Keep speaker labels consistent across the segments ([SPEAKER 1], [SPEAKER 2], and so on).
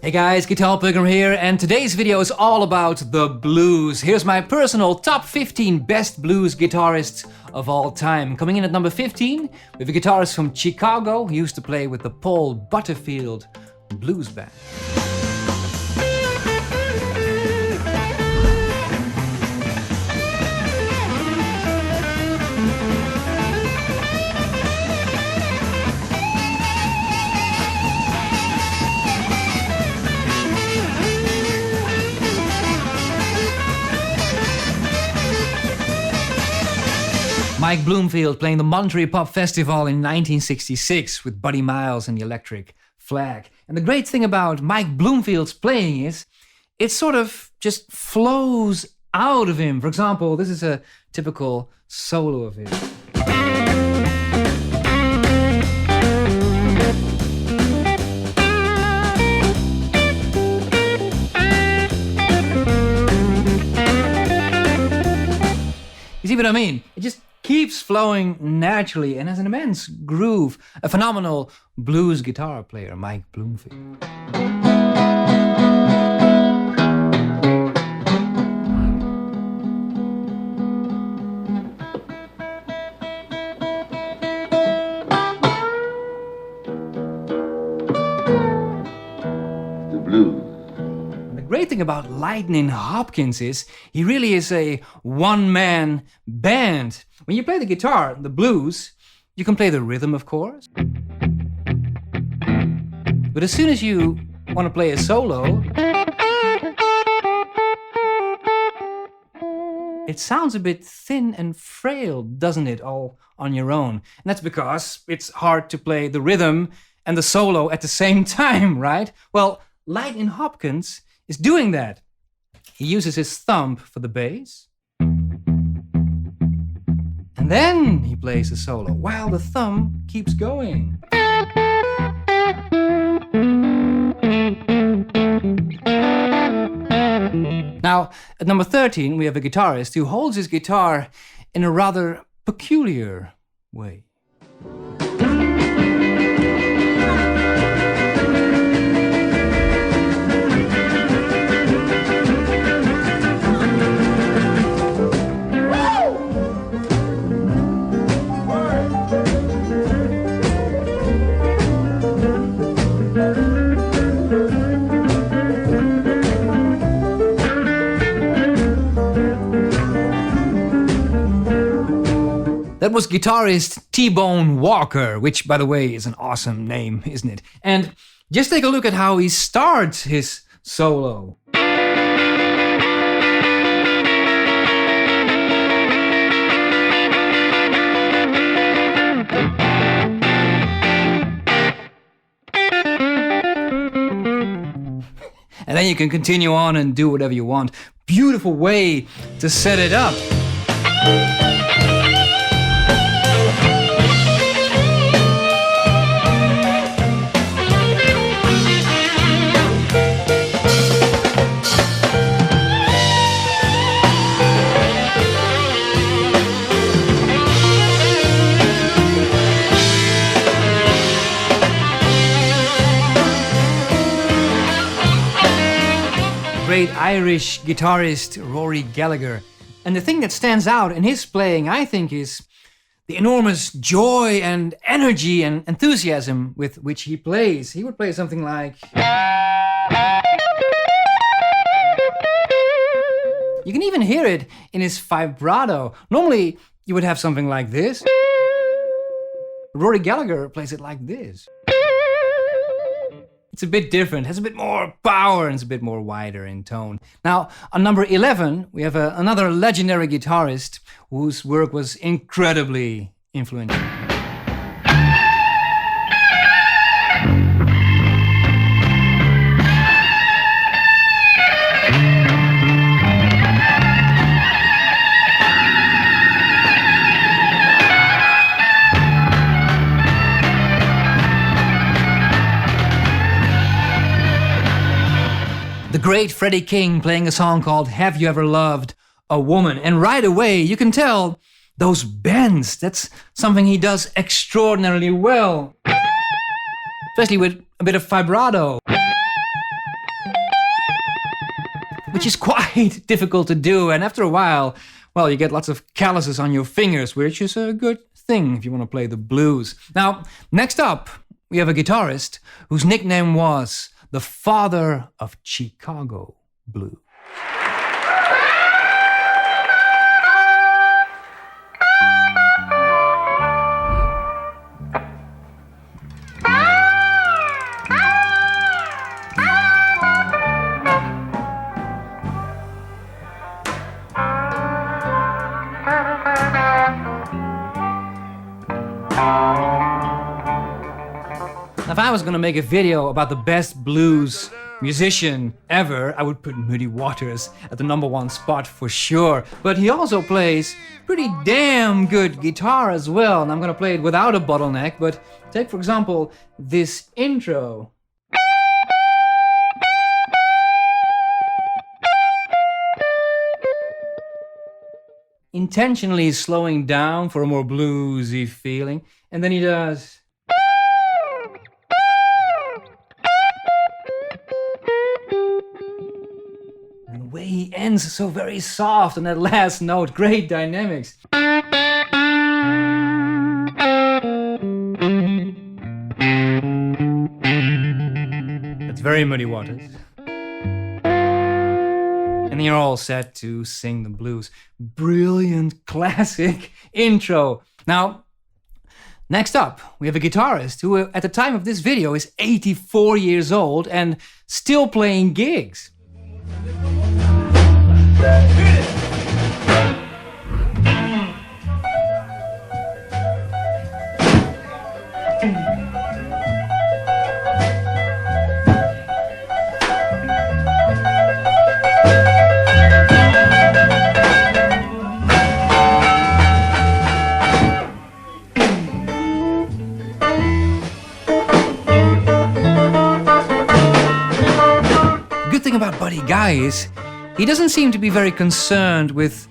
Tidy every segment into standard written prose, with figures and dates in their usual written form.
[SPEAKER 1] Hey guys, Guitar Pilgrim here, and today's video is all about the blues. Here's my personal top 15 best blues guitarists of all time. Coming in at number 15, we have a guitarist from Chicago. He used to play with the Paul Butterfield Blues Band. Mike Bloomfield playing the Monterey Pop Festival in 1966 with Buddy Miles and the Electric Flag. And the great thing about Mike Bloomfield's playing is it sort of just flows out of him. For example, this is a typical solo of his. You see what I mean? It just keeps flowing naturally and has an immense groove. A phenomenal blues guitar player, Mike Bloomfield.
[SPEAKER 2] The blues.
[SPEAKER 1] The great thing about Lightnin Hopkins is he really is a one-man band. When you play the guitar, the blues, you can play the rhythm, of course. But as soon as you want to play a solo, it sounds a bit thin and frail, doesn't it, all on your own? And that's because it's hard to play the rhythm and the solo at the same time, right? Well, Lightnin Hopkins is doing that. He uses his thumb for the bass, and then he plays a solo while the thumb keeps going. Now, at number 13, we have a guitarist who holds his guitar in a rather peculiar way. That was guitarist T-Bone Walker, which, by the way, is an awesome name, isn't it? And just take a look at how he starts his solo. And then you can continue on and do whatever you want. Beautiful way to set it up. Great Irish guitarist RORY Gallagher. And the thing that stands out in his playing, I think, is the enormous joy and energy and enthusiasm with which he plays. He would play something like... You can even hear it in his vibrato. Normally, you would have something like this. RORY Gallagher plays it like this. It's a bit different, has a bit more power, and it's a bit more wider in tone. Now, on number 11, we have another legendary guitarist whose work was incredibly influential. The great Freddie King playing a song called Have You Ever Loved a Woman? And right away you can tell those bends, that's something he does extraordinarily well. Especially with a bit of vibrato. which is quite difficult to do. And after a while, well, you get lots of calluses on your fingers, which is a good thing if you want to play the blues. Now, next up, we have a guitarist whose nickname was the father of Chicago blues. If I was gonna make a video about the best blues musician ever, I would put Muddy Waters at the #1 spot for sure. But he also plays pretty damn good guitar as well, and I'm gonna play it without a bottleneck, but take for example this intro. Intentionally slowing down for a more bluesy feeling, and then he does. And the way he ends so very soft on that last note, great dynamics. That's very Muddy Waters. And you're all set to sing the blues. Brilliant, classic intro. Now, next up, we have a guitarist who, at the time of this video, is 84 years old and still playing gigs. About Buddy Guy is he doesn't seem to be very concerned with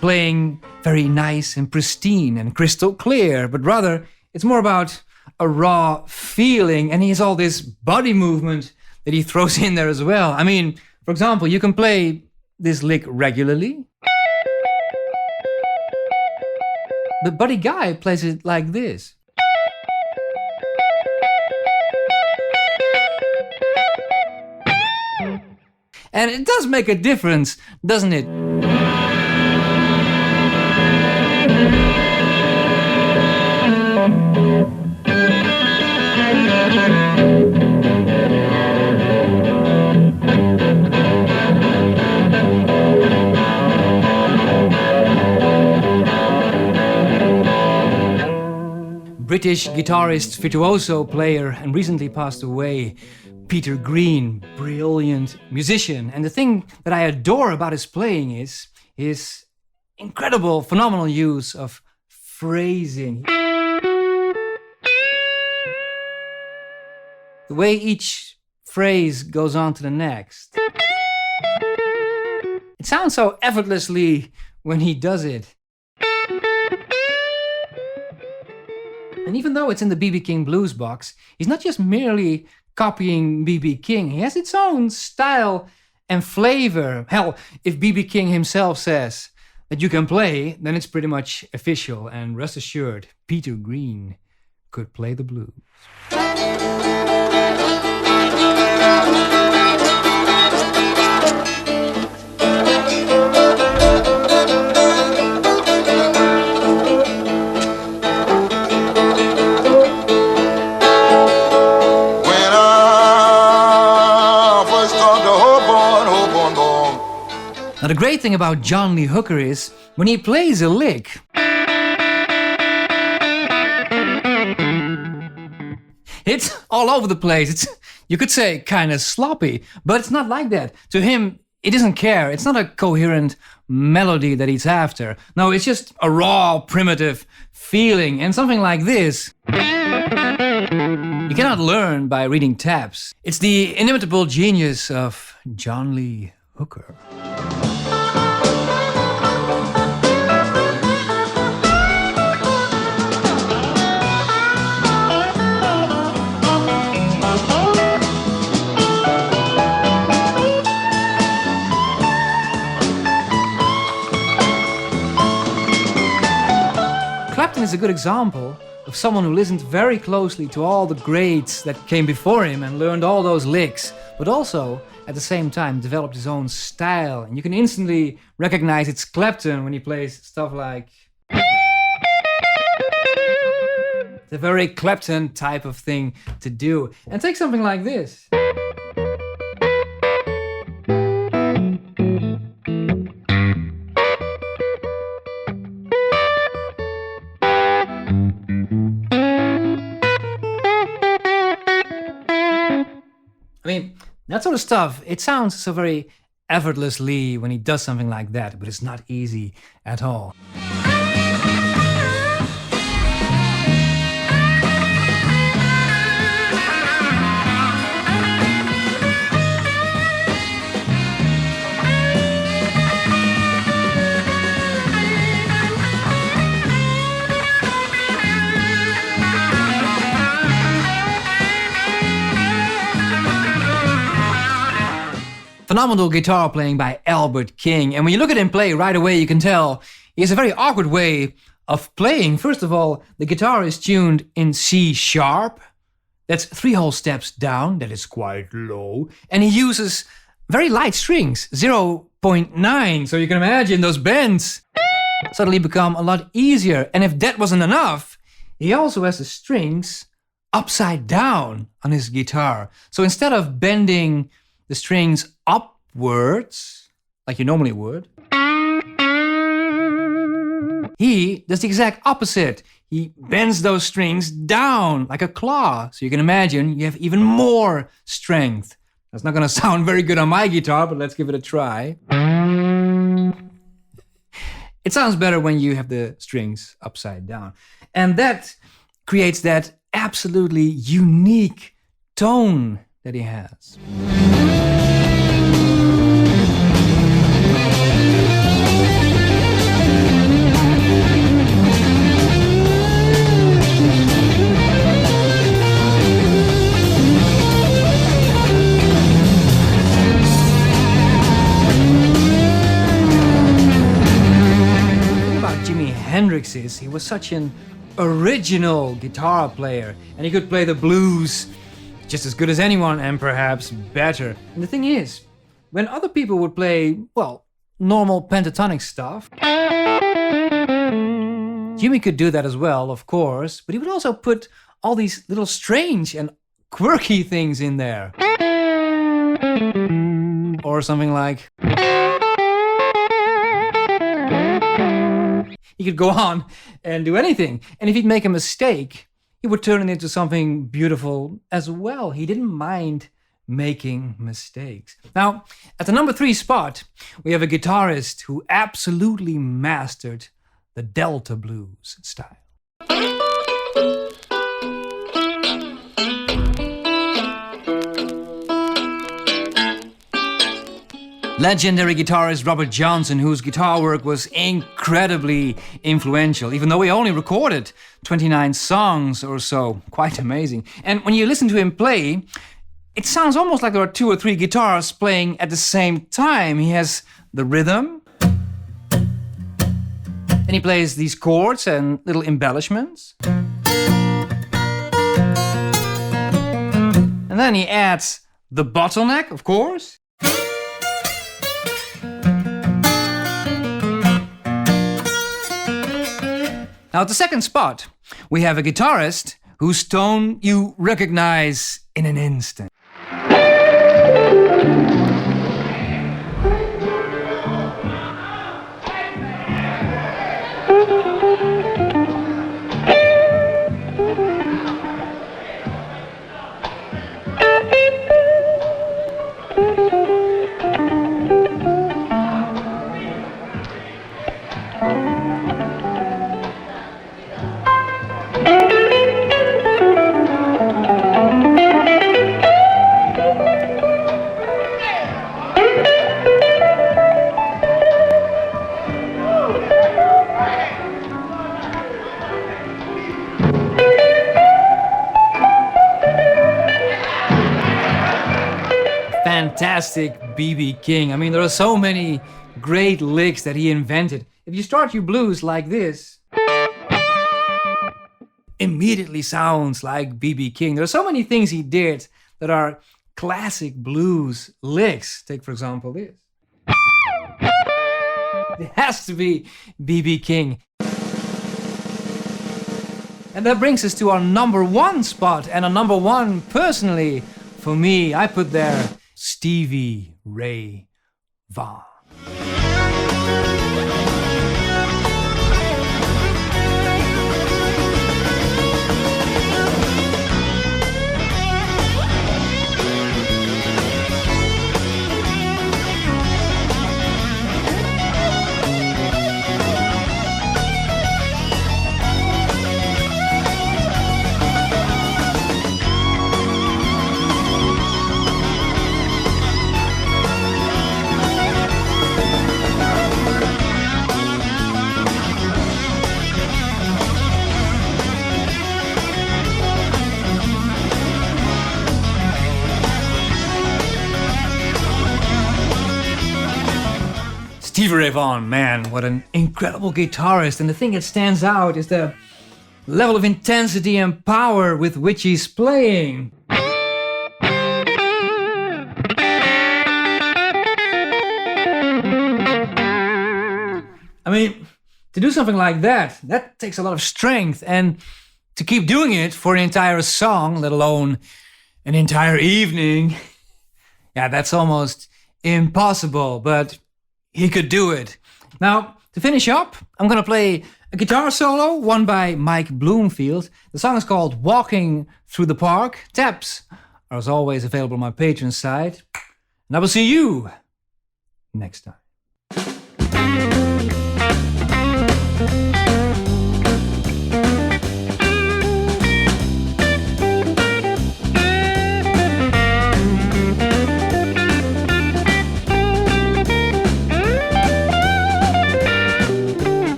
[SPEAKER 1] playing very nice and pristine and crystal clear, but rather it's more about a raw feeling, and he has all this body movement that he throws in there as well. I mean, for example, you can play this lick regularly, but Buddy Guy plays it like this. And it does make a difference, doesn't it? British guitarist, virtuoso player, and recently passed away, Peter Green, brilliant musician. And the thing that I adore about his playing is his incredible, phenomenal use of phrasing. The way each phrase goes on to the next. It sounds so effortlessly when he does it. And even though it's in the B.B. King Blues box, he's not just merely copying B.B. King. He has its own style and flavor. Hell, if B.B. King himself says that you can play, then it's pretty much official. And rest assured, Peter Green could play the blues. Now the great thing about John Lee Hooker is, when he plays a lick, it's all over the place. It's, you could say, kind of sloppy, but it's not like that. To him, he doesn't care. It's not a coherent melody that he's after. No, it's just a raw, primitive feeling, and something like this you cannot learn by reading tabs. It's the inimitable genius of John Lee Hooker. is a good example of someone who listened very closely to all the greats that came before him and learned all those licks, but also at the same time developed his own style. And you can instantly recognize it's Clapton when he plays stuff like... It's a very Clapton type of thing to do. And take something like this. I mean, that sort of stuff, it sounds so very effortlessly when he does something like that, but it's not easy at all. Phenomenal guitar playing by Albert King. And when you look at him play right away, you can tell he has a very awkward way of playing. First of all, the guitar is tuned in C sharp. That's 3 whole steps down. That is quite low. And he uses very light strings, 0.9. So you can imagine those bends suddenly become a lot easier. And if that wasn't enough, he also has the strings upside down on his guitar. So instead of bending the strings upwards, like you normally would, he does the exact opposite. He bends those strings down like a claw. So you can imagine you have even more strength. That's not gonna sound very good on my guitar, but let's give it a try. It sounds better when you have the strings upside down. And that creates that absolutely unique tone that he has. Jimi Hendrix is, he was such an original guitar player, and he could play the blues just as good as anyone and perhaps better. And the thing is, when other people would play, well, normal pentatonic stuff, Jimmy could do that as well, of course, but he would also put all these little strange and quirky things in there. Or something like... He could go on and do anything. And if he'd make a mistake, he would turn it into something beautiful as well. He didn't mind making mistakes. Now, at the number 3 spot, we have a guitarist who absolutely mastered the Delta blues style. Legendary guitarist Robert Johnson, whose guitar work was incredibly influential, even though he only recorded 29 songs or so. Quite amazing. And when you listen to him play, it sounds almost like there are 2 or 3 guitars playing at the same time. He has the rhythm, and he plays these chords and little embellishments. And then he adds the bottleneck, of course. Now at the second spot, we have a guitarist whose tone you recognize in an instant. Fantastic B.B. King. I mean, there are so many great licks that he invented. If you start your blues like this, immediately sounds like B.B. King. There are so many things he did that are classic blues licks. Take, for example, this. It has to be B.B. King. And that brings us to our number one spot. And our number one, personally, for me, I put there Stevie Ray Vaughan. Stevie Ray Vaughan, man, what an incredible guitarist. And the thing that stands out is the level of intensity and power with which he's playing. I mean, to do something like that takes a lot of strength. And to keep doing it for an entire song, let alone an entire evening, yeah, that's almost impossible. But he could do it. Now, to finish up, I'm gonna play a guitar solo, one by Mike Bloomfield. The song is called Walking Through the Park. Tabs are as always available on my Patreon site. And I will see you next time.